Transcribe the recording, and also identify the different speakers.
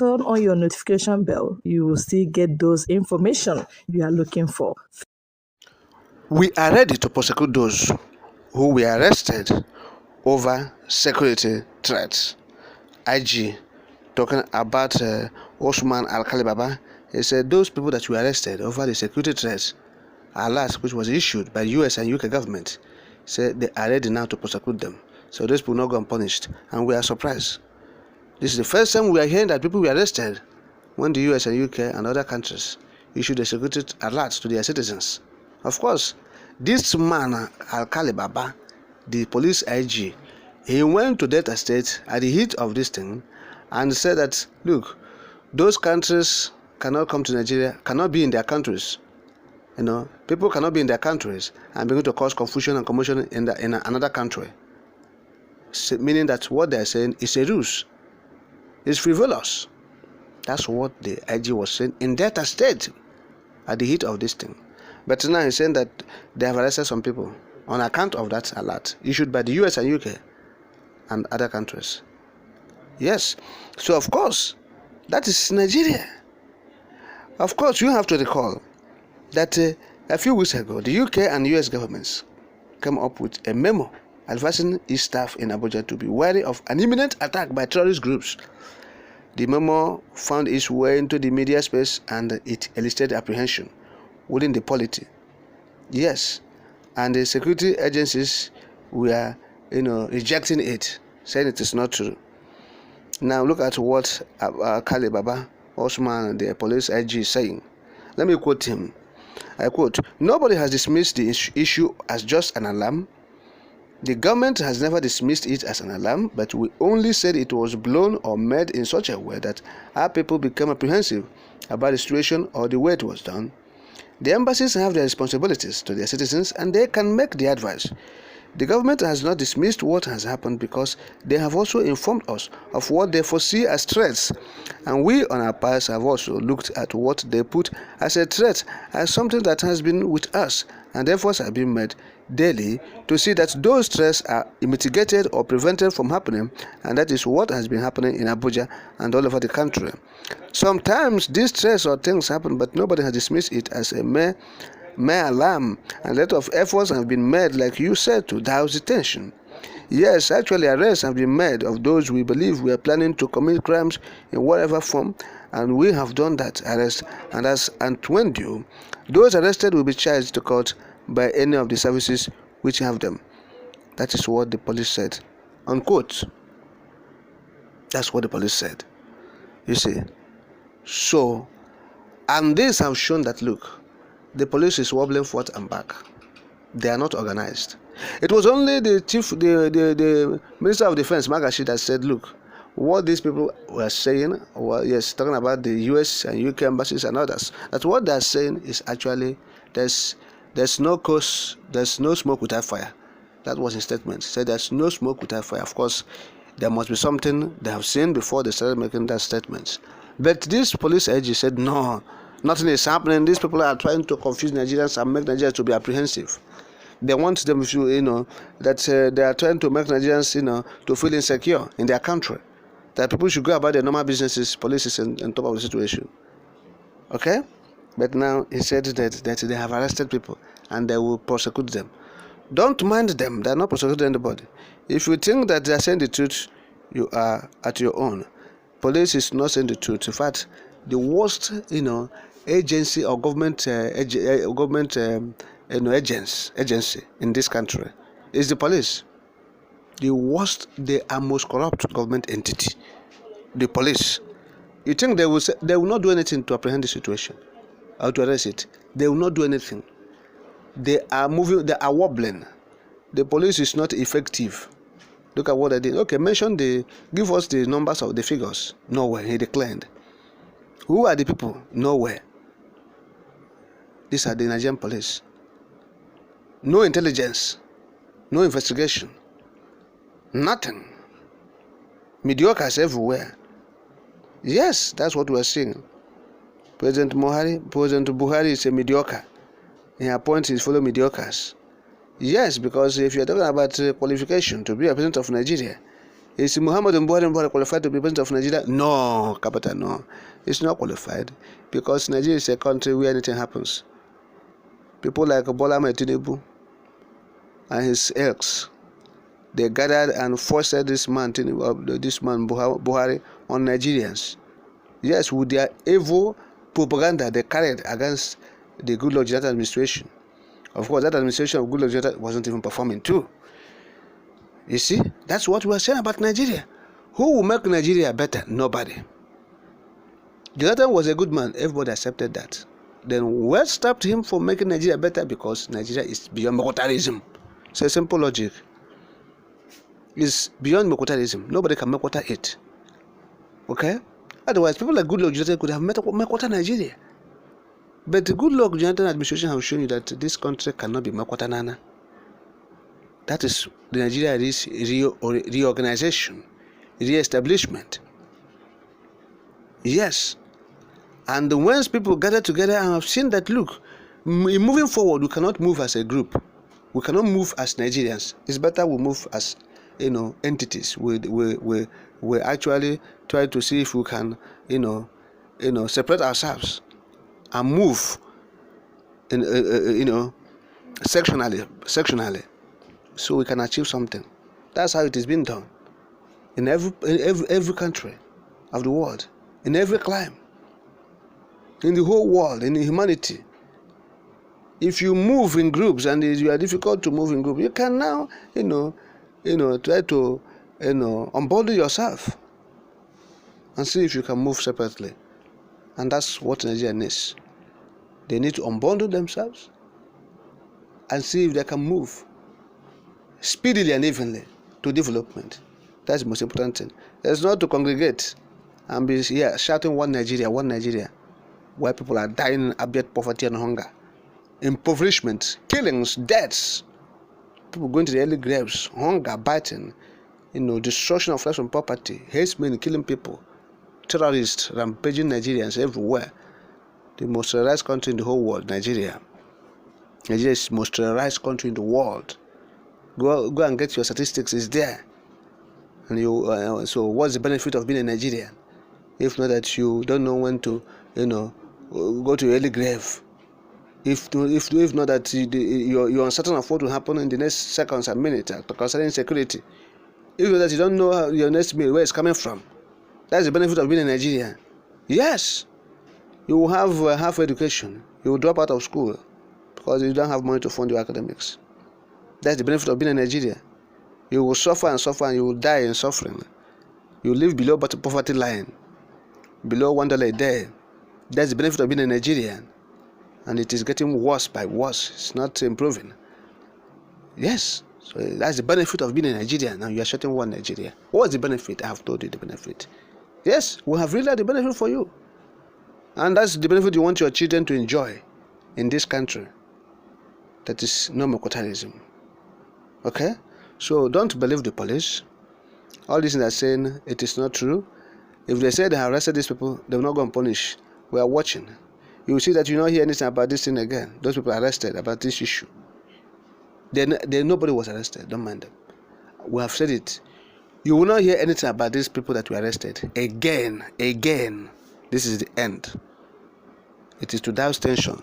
Speaker 1: turn on your notification bell, you will still get those information you are looking for.
Speaker 2: We are ready to prosecute those who were arrested over security threats. IG talking about Osman Alkali Baba, he said those people that were arrested over the security threats alert which was issued by US and UK government, said they are ready now to prosecute them. So those people not go unpunished, and we are surprised. This is the first time we are hearing that people were arrested when the US and UK and other countries issued a security alert to their citizens. Of course, this man, Alkali Baba, the police IG, he went to Delta State at the heat of this thing and said that, look, those countries cannot come to Nigeria, cannot be in their countries. People cannot be in their countries and begin to cause confusion and commotion in another country. Meaning that what they are saying is a ruse. It's frivolous. That's what the IG was saying in Delta State at the heat of this thing. But now he's saying that they have arrested some people on account of that alert issued by the US and UK and other countries. Yes. So of course, that is Nigeria. Of course, you have to recall that a few weeks ago, the UK and US governments came up with a memo advising its staff in Abuja to be wary of an imminent attack by terrorist groups. The memo found its way into the media space and it elicited apprehension within the polity. Yes, and the security agencies were, rejecting it, saying it is not true. Now look at what Alkali Baba Osman, the police IG, is saying. Let me quote him. I quote, "Nobody has dismissed the issue as just an alarm. The government has never dismissed it as an alarm, but we only said it was blown or made in such a way that our people became apprehensive about the situation or the way it was done. The embassies have their responsibilities to their citizens and they can make the advice. The government has not dismissed what has happened because they have also informed us of what they foresee as threats, and we on our part have also looked at what they put as a threat as something that has been with us, and efforts have been made daily to see that those threats are mitigated or prevented from happening, and that is what has been happening in Abuja and all over the country. Sometimes these threats or things happen, but nobody has dismissed it as a mere alarm, and a lot of efforts have been made, like you said, to douse the tension. Yes, actually arrests have been made of those we believe we are planning to commit crimes in whatever form, and we have done that arrest, and when due, those arrested will be charged to court by any of the services which have them." That is what the police said. Unquote. That's what the police said. You see. So, and this have shown that, look, the police is wobbling forth and back. They are not organized. It was only the Minister of Defense, Magashi, that said, look, what these people were saying, talking about the US and UK embassies and others, that what they are saying is actually there's no cause, there's no smoke without fire. That was his statement. He said there's no smoke without fire. Of course, there must be something they have seen before they started making that statement. But this police agent said, no, nothing is happening. These people are trying to confuse Nigerians and make Nigerians to be apprehensive. They want them to, that they are trying to make Nigerians, to feel insecure in their country. That people should go about their normal businesses, police is on top of the situation. Okay? But now he said that they have arrested people and they will prosecute them. Don't mind them. They are not prosecuting anybody. If you think that they are saying the truth, you are at your own. Police is not saying the truth. In fact, the worst, agency or government agency in this country is the police. The worst, they are most corrupt government entity, the police. You think they will not do anything to apprehend the situation or to arrest it? They will not do anything. They are moving, they are wobbling. The police is not effective. Look at what they did. Okay, give us the numbers of the figures. Nowhere, he declined. Who are the people? Nowhere. These are the Nigerian police. No intelligence, no investigation, nothing. Mediocres everywhere. Yes, that's what we are seeing. President Buhari is a mediocre. He appoints his fellow mediocres. Yes, because if you are talking about qualification to be a president of Nigeria, Is Muhammad Buhari qualified to be president of Nigeria? No, capital no. He's not qualified because Nigeria is a country where anything happens. People like Bola Ahmed Tinubu and his ilks, they gathered and forced this man Buhari on Nigerians. Yes, with their evil propaganda they carried against the Goodluck Jonathan administration. Of course, that administration of Goodluck Jonathan wasn't even performing too. You see, that's what we are saying about Nigeria. Who will make Nigeria better? Nobody. Jonathan was a good man. Everybody accepted that. Then what stopped him from making Nigeria better? Because Nigeria is beyond Mokotalism. It's a simple logic. It's beyond Mokotalism. Nobody can Mokota it. Okay? Otherwise, people like Goodluck Jonathan could have Mokota Nigeria. But the Goodluck Jonathan administration has shown you that this country cannot be Mokota Nana. That is the Nigeria reorganization, re-establishment. Yes. And once people gather together and have seen that, look, moving forward, we cannot move as a group. We cannot move as Nigerians. It's better we move as, entities. We actually try to see if we can, separate ourselves and move, sectionally, so we can achieve something. That's how it is being done in every country of the world, in every clime, in the whole world, in humanity. If you move in groups and you are difficult to move in groups, you can now, try to, unbundle yourself and see if you can move separately. And that's what Nigeria needs. They need to unbundle themselves and see if they can move speedily and evenly to development. That's the most important thing. It's not to congregate and be shouting one Nigeria, where people are dying in abject poverty and hunger, impoverishment, killings, deaths, people going to the early graves, hunger, biting, destruction of life and property, herdsmen killing people, terrorists rampaging Nigerians everywhere. The most terrorized country in the whole world, Nigeria. Nigeria is the most terrorized country in the world. Go and get your statistics. It's there. And so what's the benefit of being a Nigerian if not that you don't know when to go to your early grave? If not that you're uncertain of what will happen in the next seconds and minutes concerning security. If not that you don't know how your next meal where it's coming from. That's the benefit of being a Nigerian. Yes, you will have half education. You will drop out of school because you don't have money to fund your academics. That's the benefit of being a Nigerian. You will suffer and you will die in suffering. You live below poverty line, below $1 a day. That's the benefit of being a Nigerian. And it is getting worse by worse. It's not improving. Yes. So that's the benefit of being a Nigerian. Now you are shutting one Nigeria. What's the benefit? I have told you the benefit. Yes, we have realized the benefit for you. And that's the benefit you want your children to enjoy in this country. That is no Mokotalism. Okay? So don't believe the police. All these things are saying it is not true. If they say they have arrested these people, they will not go and punish. We are watching. You will see that you will not hear anything about this thing again. Those people are arrested about this issue. Nobody was arrested. Don't mind them. We have said it. You will not hear anything about these people that were arrested again. This is the end. It is to douse tension.